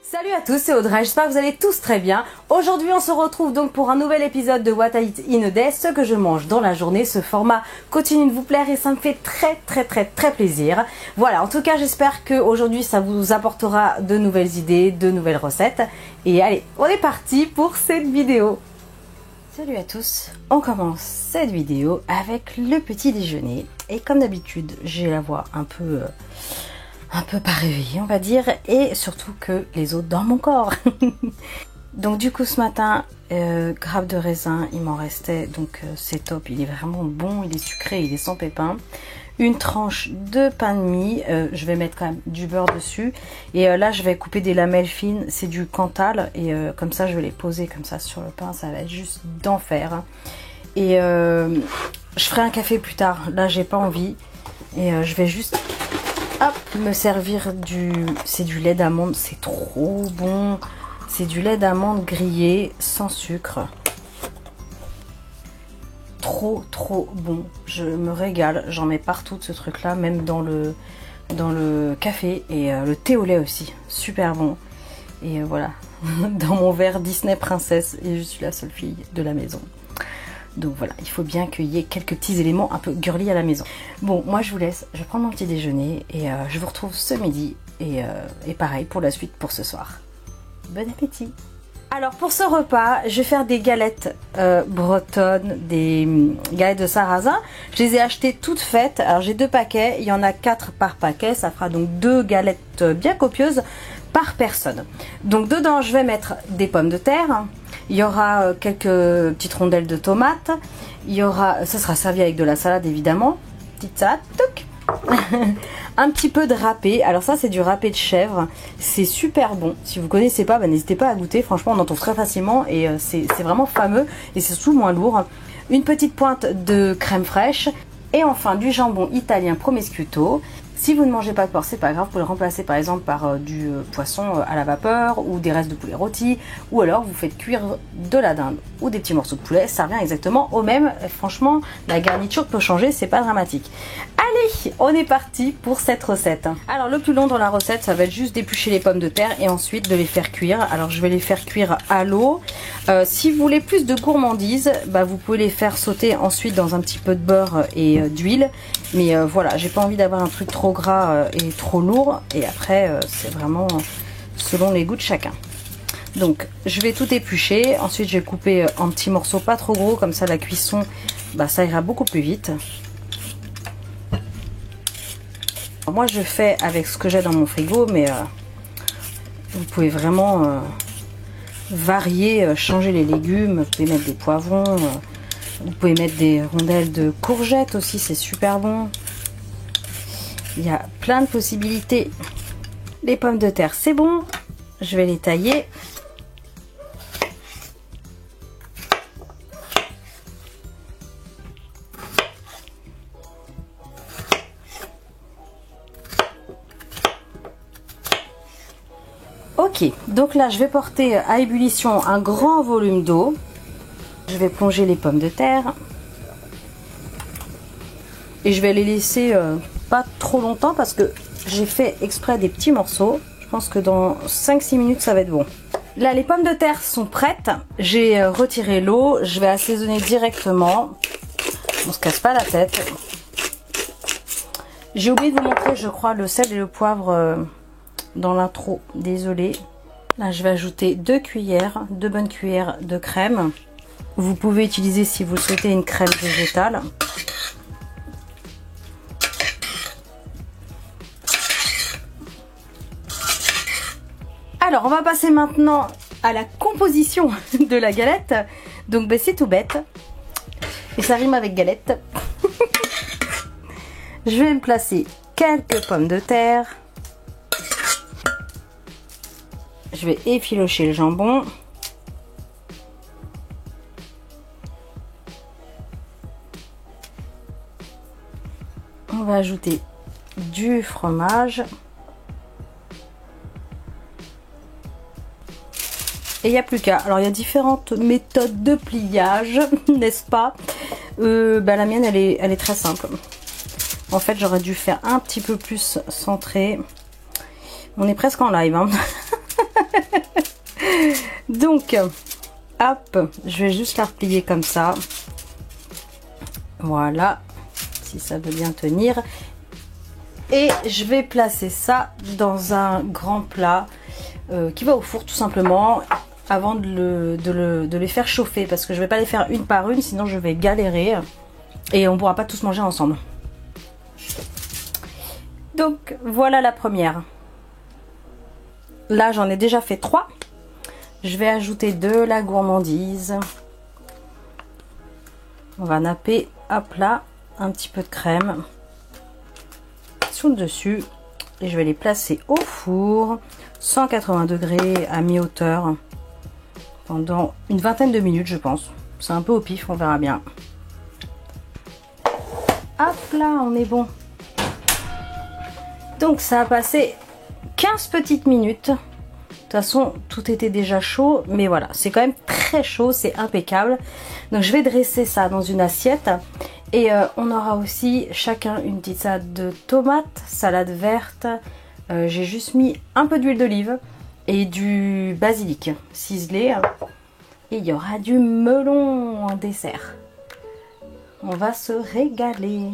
Salut à tous, c'est Audrey, j'espère que vous allez tous très bien. Aujourd'hui on se retrouve donc pour un nouvel épisode de What I Eat in a Day, ce que je mange dans la journée. Ce format continue de vous plaire et ça me fait très plaisir. Voilà, en tout cas j'espère que aujourd'hui ça vous apportera de nouvelles idées, de nouvelles recettes. Et allez, on est parti pour cette vidéo. Salut à tous, on commence cette vidéo avec le petit déjeuner. Et comme d'habitude, j'ai la voix un peu pas réveillée on va dire, et surtout que les autres dorment encore. Donc du coup ce matin, grappe de raisin, il m'en restait, donc c'est top, il est vraiment bon, il est sucré, il est sans pépins. Une tranche de pain de mie, je vais mettre quand même du beurre dessus, et là je vais couper des lamelles fines, c'est du Cantal, et comme ça je vais les poser comme ça sur le pain, ça va être juste d'enfer. Et je ferai un café plus tard, là j'ai pas envie, et je vais juste hop, me servir c'est du lait d'amande, c'est trop bon. C'est du lait d'amande grillé sans sucre. Trop bon. Je me régale. J'en mets partout de ce truc là, même dans le café. Et le thé au lait aussi. Super bon. Et voilà. Dans mon verre Disney Princesse. Et je suis la seule fille de la maison. Donc voilà, il faut bien qu'il y ait quelques petits éléments un peu girly à la maison. Bon, moi je vous laisse, je vais prendre mon petit déjeuner et je vous retrouve ce midi. Et pareil pour la suite pour ce soir. Bon appétit! Alors pour ce repas, je vais faire des galettes bretonnes, des galettes de sarrasin. Je les ai achetées toutes faites. Alors j'ai 2 paquets, il y en a 4 par paquet. Ça fera donc 2 galettes bien copieuses par personne. Donc dedans, je vais mettre des pommes de terre. Il y aura quelques petites rondelles de tomates. Il y aura, ça sera servi avec de la salade évidemment. Petite salade, toc. Un petit peu de râpé. Alors ça c'est du râpé de chèvre. C'est super bon. Si vous connaissez pas, n'hésitez pas à goûter. Franchement on en trouve très facilement et c'est vraiment fameux. Et c'est surtout moins lourd. Une petite pointe de crème fraîche. Et enfin du jambon italien Prosciutto. Si vous ne mangez pas de porc, c'est pas grave, vous pouvez le remplacer par exemple par du poisson à la vapeur ou des restes de poulet rôti, ou alors vous faites cuire de la dinde ou des petits morceaux de poulet, ça revient exactement au même. Franchement, la garniture peut changer, c'est pas dramatique. Allez, on est parti pour cette recette. Alors le plus long dans la recette, ça va être juste d'éplucher les pommes de terre et ensuite de les faire cuire. Alors je vais les faire cuire à l'eau. Si vous voulez plus de gourmandise, vous pouvez les faire sauter ensuite dans un petit peu de beurre et d'huile. Mais voilà, j'ai pas envie d'avoir un truc trop gras et trop lourd. Et après, c'est vraiment selon les goûts de chacun. Donc, je vais tout éplucher. Ensuite, je vais couper en petits morceaux pas trop gros. Comme ça, la cuisson, ça ira beaucoup plus vite. Alors, moi, je fais avec ce que j'ai dans mon frigo. Mais vous pouvez vraiment varier, changer les légumes. Vous pouvez mettre des poivrons. Vous pouvez mettre des rondelles de courgettes aussi, c'est super bon. Il y a plein de possibilités. Les pommes de terre, c'est bon. Je vais les tailler. Ok, donc là, je vais porter à ébullition un grand volume d'eau. Je vais plonger les pommes de terre et je vais les laisser pas trop longtemps parce que j'ai fait exprès des petits morceaux. Je pense que dans 5-6 minutes ça va être bon. Là les pommes de terre sont prêtes. J'ai retiré l'eau. Je vais assaisonner directement. On se casse pas la tête. J'ai oublié de vous montrer je crois le sel et le poivre dans l'intro. Désolée. Là je vais ajouter 2 bonnes cuillères de crème. Vous pouvez utiliser, si vous le souhaitez, une crème végétale. Alors, on va passer maintenant à la composition de la galette. Donc, c'est tout bête. Et ça rime avec galette. Je vais me placer quelques pommes de terre. Je vais effilocher le jambon. On va ajouter du fromage. Et il n'y a plus qu'à. Alors il y a différentes méthodes de pliage, n'est-ce pas? La mienne elle est très simple. En fait j'aurais dû faire un petit peu plus centré. On est presque en live. Hein. Donc, hop, je vais juste la replier comme ça. Voilà, si ça veut bien tenir. Et je vais placer ça dans un grand plat qui va au four tout simplement avant de les faire chauffer. Parce que je ne vais pas les faire une par une, sinon je vais galérer. Et on ne pourra pas tous manger ensemble. Donc voilà la première. Là j'en ai déjà fait 3. Je vais ajouter de la gourmandise. On va napper à plat un petit peu de crème sur le dessus. Et je vais les placer au four 180 degrés à mi-hauteur pendant une vingtaine de minutes je pense. C'est un peu au pif, on verra bien. Hop là, on est bon. Donc ça a passé 15 petites minutes. De toute façon, tout était déjà chaud, mais voilà, c'est quand même très chaud, c'est impeccable. Donc je vais dresser ça dans une assiette. Et on aura aussi chacun une petite salade de tomates, salade verte. J'ai juste mis un peu d'huile d'olive et du basilic ciselé. Et il y aura du melon en dessert. On va se régaler.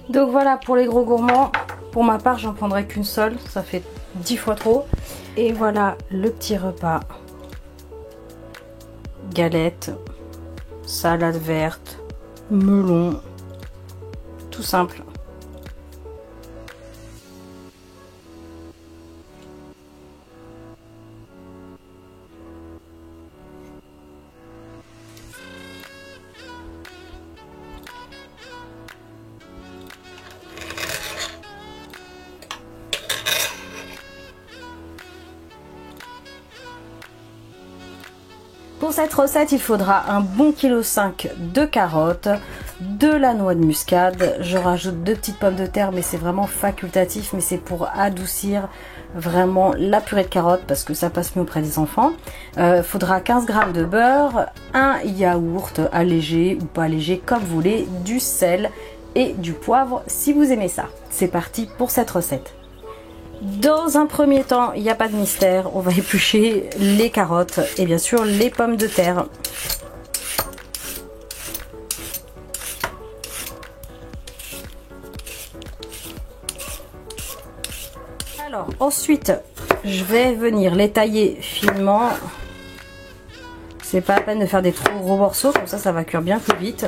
Donc voilà pour les gros gourmands. Pour ma part, j'en prendrai qu'une seule. Ça fait 10 fois trop. Et voilà le petit repas. Galette, salade verte, melon. Tout simple. Pour cette recette, il faudra un bon 1,5 kg de carottes, de la noix de muscade. Je rajoute 2 petites pommes de terre, mais c'est vraiment facultatif, mais c'est pour adoucir vraiment la purée de carottes parce que ça passe mieux auprès des enfants. Faudra 15 g de beurre, un yaourt allégé ou pas allégé comme vous voulez, du sel et du poivre si vous aimez ça. C'est parti pour cette recette. Dans un premier temps, il n'y a pas de mystère, on va éplucher les carottes et bien sûr les pommes de terre. Alors ensuite, je vais venir les tailler finement. C'est pas la peine de faire des trop gros morceaux, comme ça va cuire bien plus vite.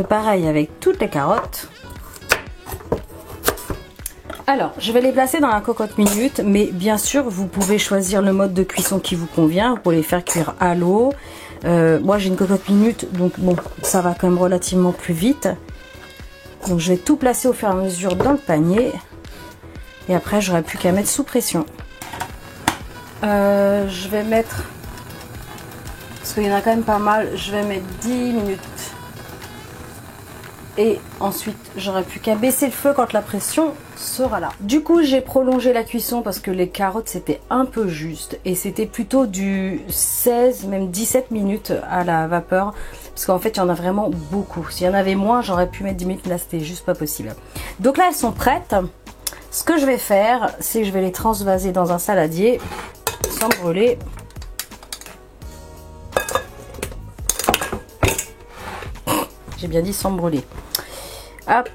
Pareil avec toutes les carottes. Alors je vais les placer dans la cocotte minute, mais bien sûr vous pouvez choisir le mode de cuisson qui vous convient pour les faire cuire à l'eau. Moi j'ai une cocotte minute, donc bon, ça va quand même relativement plus vite. Donc je vais tout placer au fur et à mesure dans le panier et après j'aurai plus qu'à mettre sous pression. Je vais mettre, parce qu'il y en a quand même pas mal, je vais mettre 10 minutes. Et ensuite, j'aurai plus qu'à baisser le feu quand la pression sera là. Du coup, j'ai prolongé la cuisson parce que les carottes, c'était un peu juste. Et c'était plutôt du 16, même 17 minutes à la vapeur. Parce qu'en fait, il y en a vraiment beaucoup. S'il y en avait moins, j'aurais pu mettre 10 minutes. Là, c'était juste pas possible. Donc là, elles sont prêtes. Ce que je vais faire, c'est que je vais les transvaser dans un saladier sans brûler. J'ai bien dit sans brûler. Hop.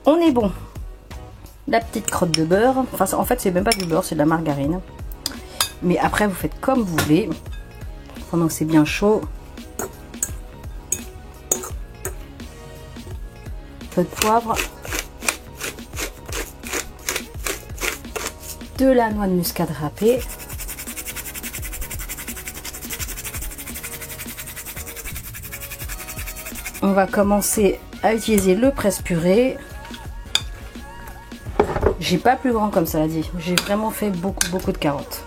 On est bon. La petite crotte de beurre. Enfin, en fait, c'est même pas du beurre, c'est de la margarine. Mais après, vous faites comme vous voulez. Pendant que c'est bien chaud. Un peu de poivre. De la noix de muscade râpée. On va commencer à utiliser le presse-purée. J'ai pas plus grand comme ça a dit. J'ai vraiment fait beaucoup de carottes.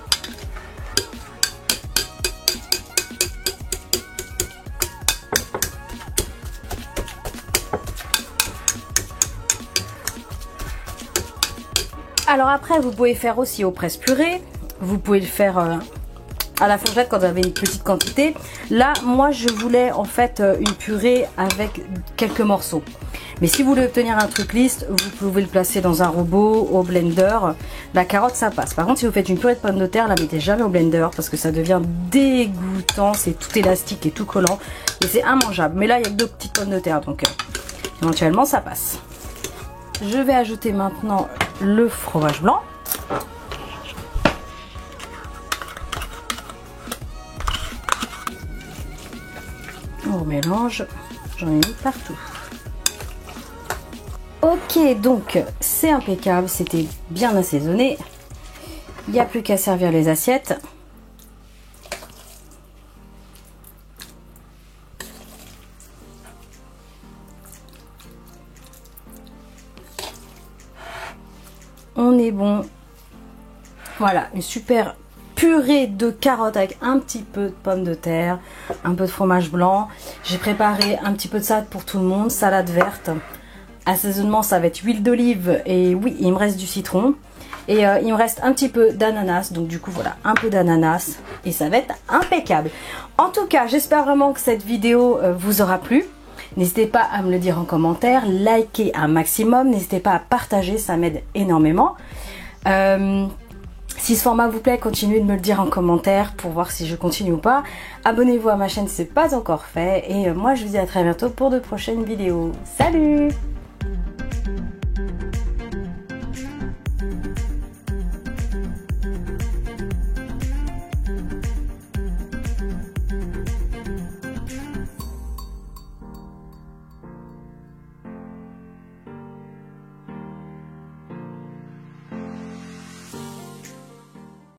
Alors après, vous pouvez faire aussi au presse-purée. Vous pouvez le faire à la fourchette quand vous avez une petite quantité. Là, moi, je voulais en fait une purée avec quelques morceaux. Mais si vous voulez obtenir un truc lisse, vous pouvez le placer dans un robot, au blender. La carotte, ça passe. Par contre, si vous faites une purée de pommes de terre, la mettez jamais au blender parce que ça devient dégoûtant. C'est tout élastique et tout collant. Et c'est immangeable. Mais là, il y a que 2 petites pommes de terre. Donc, éventuellement, ça passe. Je vais ajouter maintenant le fromage blanc. On mélange. J'en ai mis partout. Ok, donc c'est impeccable, c'était bien assaisonné. Il n'y a plus qu'à servir les assiettes. On est bon. Voilà, une super purée de carottes avec un petit peu de pommes de terre, un peu de fromage blanc. J'ai préparé un petit peu de salade pour tout le monde, salade verte. Assaisonnement, ça va être huile d'olive et oui, il me reste du citron. Et il me reste un petit peu d'ananas, donc du coup voilà, un peu d'ananas et ça va être impeccable. En tout cas, j'espère vraiment que cette vidéo vous aura plu. N'hésitez pas à me le dire en commentaire, likez un maximum, n'hésitez pas à partager, ça m'aide énormément. Si ce format vous plaît, continuez de me le dire en commentaire pour voir si je continue ou pas. Abonnez-vous à ma chaîne si ce n'est pas encore fait. Et moi, je vous dis à très bientôt pour de prochaines vidéos. Salut!